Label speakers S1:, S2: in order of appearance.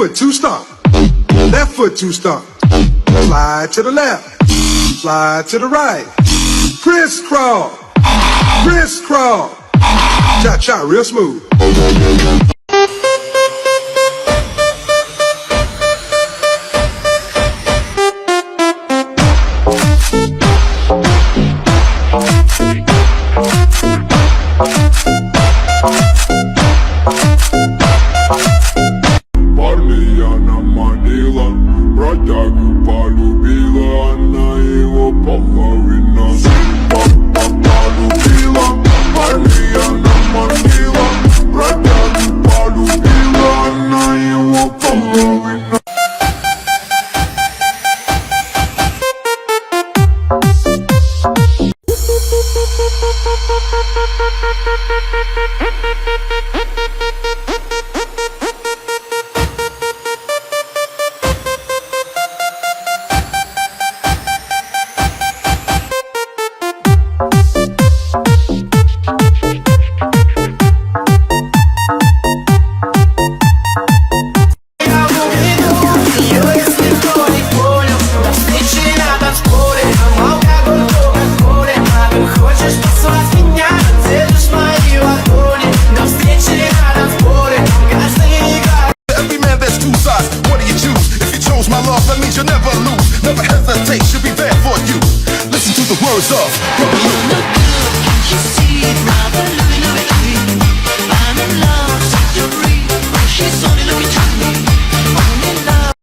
S1: foot two stomp, left foot two stomp. Slide to the left, slide to the right. Crisscross, crisscross. Cha-cha, real smooth.
S2: Парня наманила, бродягу полюбила, она его половина. Полюбила, парня наманила, бродягу полюбила, она его половина.
S3: Words up. You see my balloon, I'm in love, such a dream. She's only looking to me, I'm in love.